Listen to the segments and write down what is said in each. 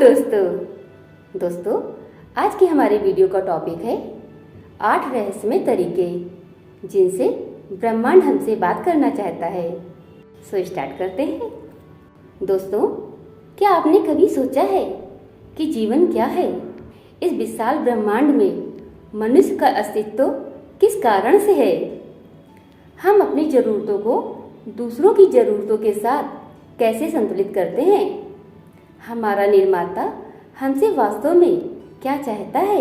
दोस्तों आज की हमारी वीडियो का टॉपिक है 8 रहस्यमय तरीके जिनसे ब्रह्मांड हमसे बात करना चाहता है। सो स्टार्ट करते हैं। दोस्तों, क्या आपने कभी सोचा है कि जीवन क्या है? इस विशाल ब्रह्मांड में मनुष्य का अस्तित्व किस कारण से है? हम अपनी जरूरतों को दूसरों की जरूरतों के साथ कैसे संतुलित करते हैं? हमारा निर्माता हमसे वास्तव में क्या चाहता है?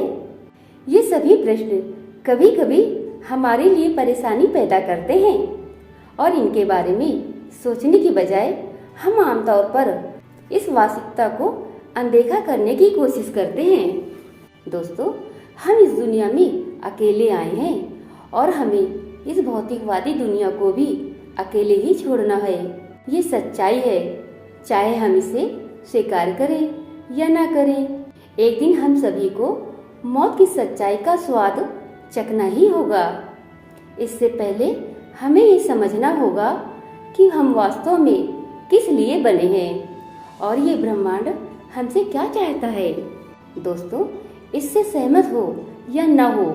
ये सभी प्रश्न कभी कभी हमारे लिए परेशानी पैदा करते हैं और इनके बारे में सोचने की बजाय हम आमतौर पर इस वास्तविकता को अनदेखा करने की कोशिश करते हैं। दोस्तों, हम इस दुनिया में अकेले आए हैं और हमें इस भौतिकवादी दुनिया को भी अकेले ही छोड़ना है। ये सच्चाई है, चाहे हम इसे स्वीकार करें या ना करें। एक दिन हम सभी को मौत की सच्चाई का स्वाद चखना ही होगा। इससे पहले हमें ये समझना होगा कि हम वास्तव में किस लिए बने हैं और ये ब्रह्मांड हमसे क्या चाहता है। दोस्तों, इससे सहमत हो या ना हो,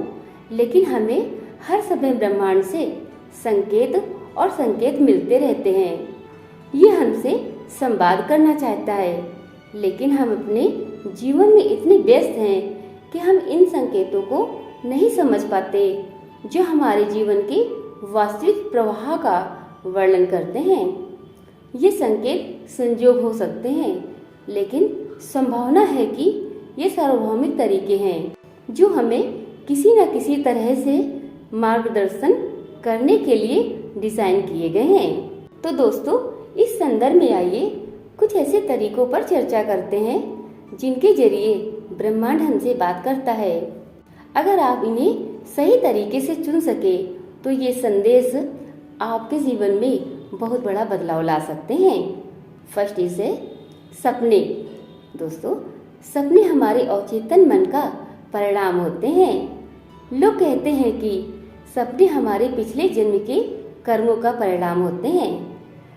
लेकिन हमें हर समय ब्रह्मांड से संकेत मिलते रहते हैं। ये हमसे संवाद करना चाहता है, लेकिन हम अपने जीवन में इतने व्यस्त हैं कि हम इन संकेतों को नहीं समझ पाते जो हमारे जीवन के वास्तविक प्रवाह का वर्णन करते हैं। ये संकेत संयोग हो सकते हैं, लेकिन संभावना है कि ये सार्वभौमिक तरीके हैं जो हमें किसी न किसी तरह से मार्गदर्शन करने के लिए डिजाइन किए गए हैं। तो दोस्तों, इस संदर्भ में आइए कुछ ऐसे तरीकों पर चर्चा करते हैं जिनके जरिए ब्रह्मांड हमसे बात करता है। अगर आप इन्हें सही तरीके से चुन सके तो ये संदेश आपके जीवन में बहुत बड़ा बदलाव ला सकते हैं। फर्स्ट इज है सपने। दोस्तों, सपने हमारे अवचेतन मन का परिणाम होते हैं। लोग कहते हैं कि सपने हमारे पिछले जन्म के कर्मों का परिणाम होते हैं,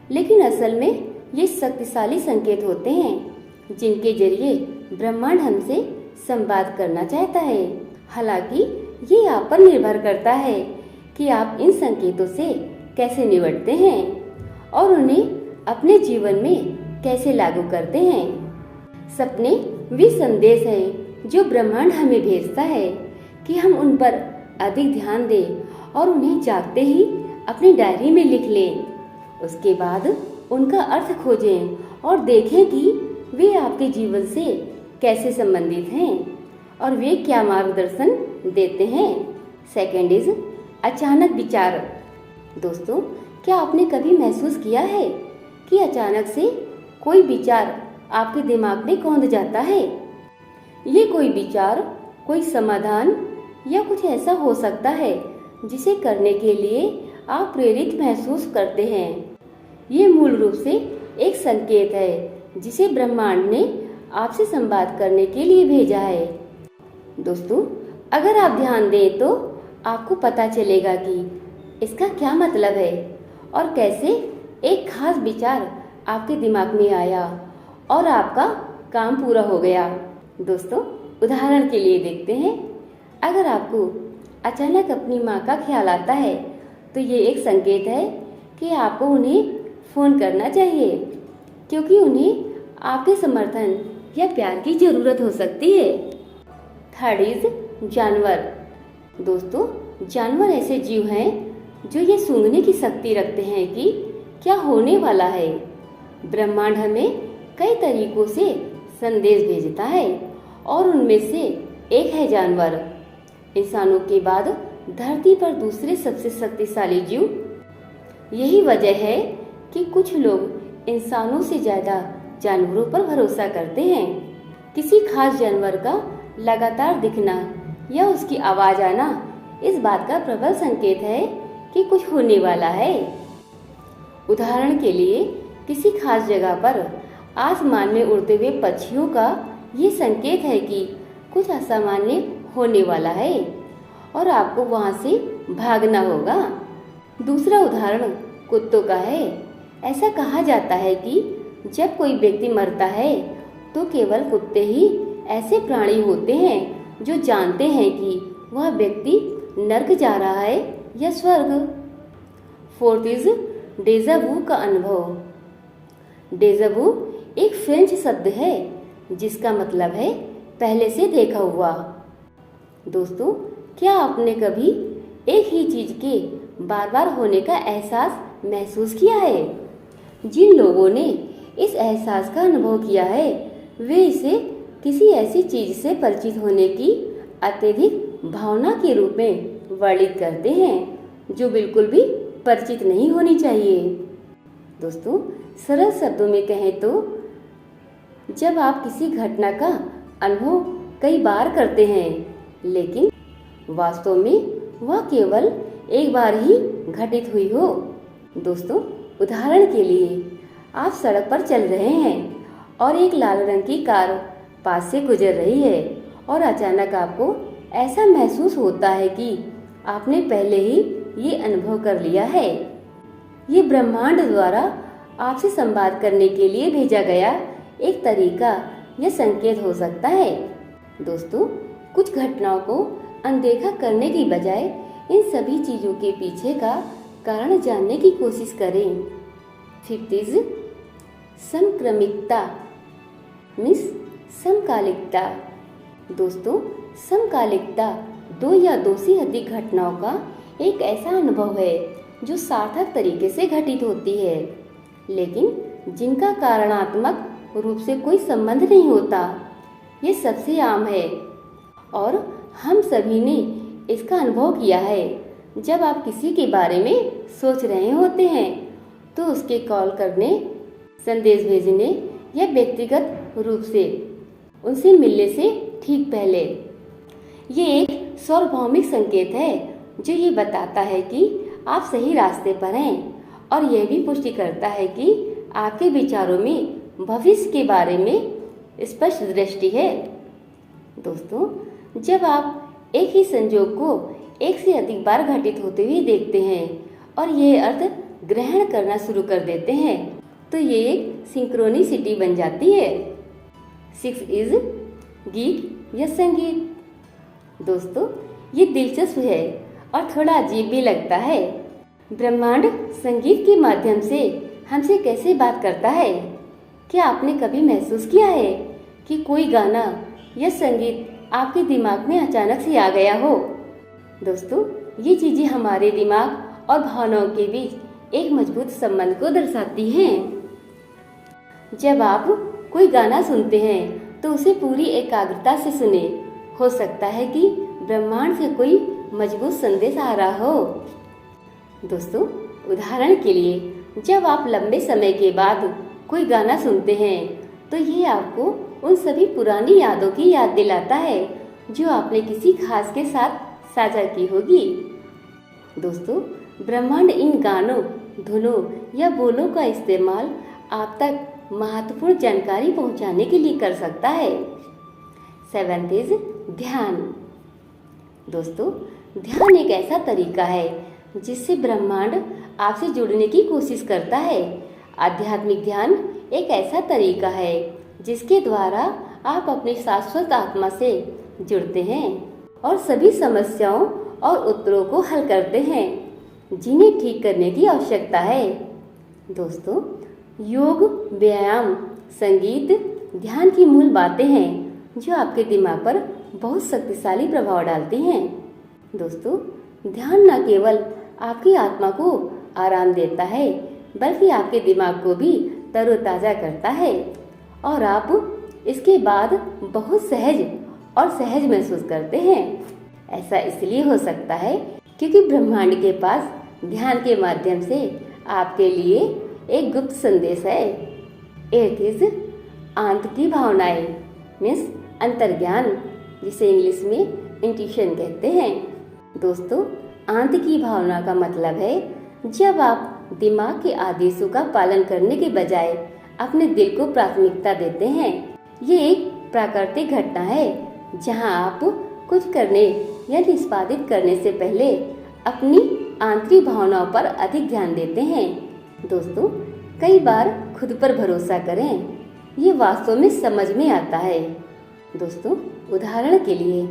लेकिन असल में ये शक्तिशाली संकेत होते हैं जिनके जरिए ब्रह्मांड हमसे संवाद करना चाहता है। हालांकि ये आप पर निर्भर करता है कि आप इन संकेतों से कैसे निपटते हैं और उन्हें अपने जीवन में कैसे लागू करते हैं। सपने वे संदेश हैं जो ब्रह्मांड हमें भेजता है कि हम उन पर अधिक ध्यान दें और उन्हें जागते ही अपनी डायरी में लिख लें। उसके बाद उनका अर्थ खोजें और देखें कि वे आपके जीवन से कैसे संबंधित हैं और वे क्या मार्गदर्शन देते हैं। सेकंड इज अचानक विचार। दोस्तों, क्या आपने कभी महसूस किया है कि अचानक से कोई विचार आपके दिमाग में कौंध जाता है? ये कोई विचार, कोई समाधान या कुछ ऐसा हो सकता है जिसे करने के लिए आप प्रेरित महसूस करते हैं। ये मूल रूप से एक संकेत है जिसे ब्रह्मांड ने आपसे संवाद करने के लिए भेजा है। दोस्तों, अगर आप ध्यान दें तो आपको पता चलेगा कि इसका क्या मतलब है और कैसे एक खास विचार आपके दिमाग में आया और आपका काम पूरा हो गया। दोस्तों, उदाहरण के लिए देखते हैं। अगर आपको अचानक अपनी माँ का ख्याल आता है तो ये एक संकेत है कि आपको उन्हें फोन करना चाहिए, क्योंकि उन्हें आपके समर्थन या प्यार की जरूरत हो सकती है। थर्ड इज जानवर। दोस्तों, जानवर ऐसे जीव हैं जो ये सूंघने की शक्ति रखते हैं कि क्या होने वाला है। ब्रह्मांड हमें कई तरीकों से संदेश भेजता है और उनमें से एक है जानवर। इंसानों के बाद धरती पर दूसरे सबसे शक्तिशाली जीव। यही वजह है कि कुछ लोग इंसानों से ज्यादा जानवरों पर भरोसा करते हैं। किसी खास जानवर का लगातार दिखना या उसकी आवाज आना इस बात का प्रबल संकेत है कि कुछ होने वाला है। उदाहरण के लिए, किसी खास जगह पर आसमान में उड़ते हुए पक्षियों का ये संकेत है कि कुछ असामान्य होने वाला है और आपको वहां से भागना होगा। दूसरा उदाहरण कुत्तों का है। ऐसा कहा जाता है कि जब कोई व्यक्ति मरता है तो केवल कुत्ते ही ऐसे प्राणी होते हैं जो जानते हैं कि वह व्यक्ति नर्क जा रहा है या स्वर्ग। फोर्थ इज डेजा वू का अनुभव। डेजा वू एक फ्रेंच शब्द है जिसका मतलब है पहले से देखा हुआ। दोस्तों, क्या आपने कभी एक ही चीज के बार बार होने का एहसास महसूस किया है? जिन लोगों ने इस एहसास का अनुभव किया है वे इसे किसी ऐसी चीज से परिचित होने की अत्यधिक भावना के रूप में वर्णित करते हैं जो बिल्कुल भी परिचित नहीं होनी चाहिए। दोस्तों, सरल शब्दों में कहें तो जब आप किसी घटना का अनुभव कई बार करते हैं लेकिन वास्तव में वह केवल एक बार ही घटित हुई हो। दोस्तों, उदाहरण के लिए आप सड़क पर चल रहे हैं और एक लाल रंग की कार पास से गुजर रही है और अचानक आपको ऐसा महसूस होता है कि आपने पहले ही ये अनुभव कर लिया है। ये ब्रह्मांड द्वारा आपसे संवाद करने के लिए भेजा गया एक तरीका या संकेत हो सकता है। दोस्तों, कुछ घटनाओं को अनदेखा करने की बजाय इन सभी चीजों के पीछे का कारण जानने की कोशिश करें। फिफ्थ इज समक्रमिकता मीन्स समकालिकता। दोस्तों, समकालिकता दो या दो से अधिक घटनाओं का एक ऐसा अनुभव है जो सार्थक तरीके से घटित होती है लेकिन जिनका कारणात्मक रूप से कोई संबंध नहीं होता। ये सबसे आम है और हम सभी ने इसका अनुभव किया है। जब आप किसी के बारे में सोच रहे होते हैं तो उसके कॉल करने, संदेश भेजने या व्यक्तिगत रूप से उनसे मिलने से ठीक पहले ये एक सार्वभौमिक संकेत है जो ये बताता है कि आप सही रास्ते पर हैं और यह भी पुष्टि करता है कि आपके विचारों में भविष्य के बारे में स्पष्ट दृष्टि है। दोस्तों, जब आप एक ही संयोग को एक से अधिक बार घटित होते हुए देखते हैं और यह अर्थ ग्रहण करना शुरू कर देते हैं तो ये एक सिंक्रोनिसिटी बन जाती है। 6 इज गीत या संगीत। दोस्तों, ये दिलचस्प है और थोड़ा अजीब भी लगता है। ब्रह्मांड संगीत के माध्यम से हमसे कैसे बात करता है? क्या आपने कभी महसूस किया है कि कोई गाना या संगीत आपके दिमाग में अचानक से आ गया हो? दोस्तों, ये चीजें हमारे दिमाग और भावनाओं के बीच एक मजबूत संबंध को दर्शाती हैं। जब आप कोई गाना सुनते हैं तो उसे पूरी एकाग्रता से सुने। हो सकता है कि ब्रह्मांड से कोई मजबूत संदेश आ रहा हो। दोस्तों, उदाहरण के लिए जब आप लंबे समय के बाद कोई गाना सुनते हैं तो ये आपको उन सभी पुरानी यादों की याद दिलाता है जो आपने किसी खास के साथ साझा की होगी। दोस्तों, ब्रह्मांड इन गानों, धुनों या बोलों का इस्तेमाल आप तक महत्वपूर्ण जानकारी पहुंचाने के लिए कर सकता है। 7th इज ध्यान। दोस्तों, ध्यान एक ऐसा तरीका है जिससे ब्रह्मांड आपसे जुड़ने की कोशिश करता है। आध्यात्मिक ध्यान एक ऐसा तरीका है जिसके द्वारा आप अपनी शाश्वत आत्मा से जुड़ते हैं और सभी समस्याओं और उत्तरों को हल करते हैं जिन्हें ठीक करने की आवश्यकता है। दोस्तों, योग, व्यायाम, संगीत, ध्यान की मूल बातें हैं जो आपके दिमाग पर बहुत शक्तिशाली प्रभाव डालती हैं। दोस्तों, ध्यान न केवल आपकी आत्मा को आराम देता है बल्कि आपके दिमाग को भी तरोताजा करता है और आप इसके बाद बहुत सहज महसूस करते हैं। ऐसा इसलिए हो सकता है क्योंकि ब्रह्मांड के पास ध्यान के माध्यम से आपके लिए एक गुप्त संदेश है। 8th इज आंत की भावनाएं मीन्स अंतर्ज्ञान, जिसे इंग्लिश में इंट्यूशन कहते हैं। दोस्तों, आंत की भावना का मतलब है जब आप दिमाग के आदेशों का पालन करने के बजाय अपने दिल को प्राथमिकता देते हैं। ये एक प्राकृतिक घटना है जहां आप कुछ करने या निष्पादित करने से पहले अपनी आंतरिक भावनाओं पर अधिक ध्यान देते हैं। दोस्तों, कई बार खुद पर भरोसा करें। ये वास्तव में समझ में आता है। दोस्तों, उदाहरण के लिए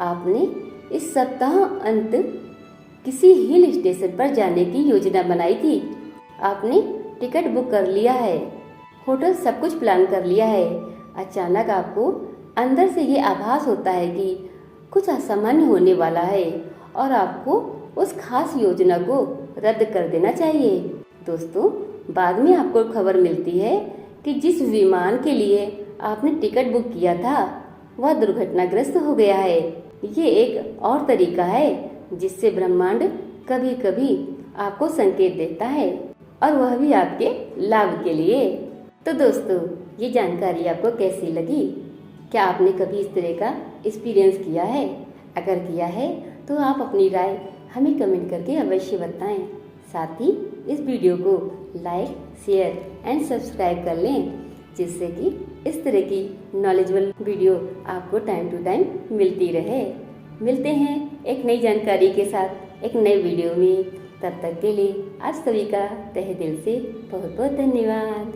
आपने इस सप्ताह अंत किसी हिल स्टेशन पर जाने की योजना बनाई थी। आपने टिकट बुक कर लिया है, होटल सब कुछ प्लान कर लिया है। अचानक आपको अंदर से ये आभास होता है कि कुछ असामान्य होने वाला है और आपको उस खास योजना को रद्द कर देना चाहिए। दोस्तों, बाद में आपको खबर मिलती है कि जिस विमान के लिए आपने टिकट बुक किया था वह दुर्घटनाग्रस्त हो गया है। ये एक और तरीका है जिससे ब्रह्मांड कभी कभी आपको संकेत देता है, और वह भी आपके लाभ के लिए। तो दोस्तों, ये जानकारी आपको कैसी लगी? क्या आपने कभी इस तरह का एक्सपीरियंस किया है? अगर किया है तो आप अपनी राय हमें कमेंट करके अवश्य बताएं। साथ ही इस वीडियो को लाइक, शेयर एंड सब्सक्राइब कर लें, जिससे कि इस तरह की नॉलेजेबल वीडियो आपको टाइम टू टाइम मिलती रहे। मिलते हैं एक नई जानकारी के साथ एक नए वीडियो में। तब तक के लिए आप सभी का तहे दिल से बहुत बहुत धन्यवाद।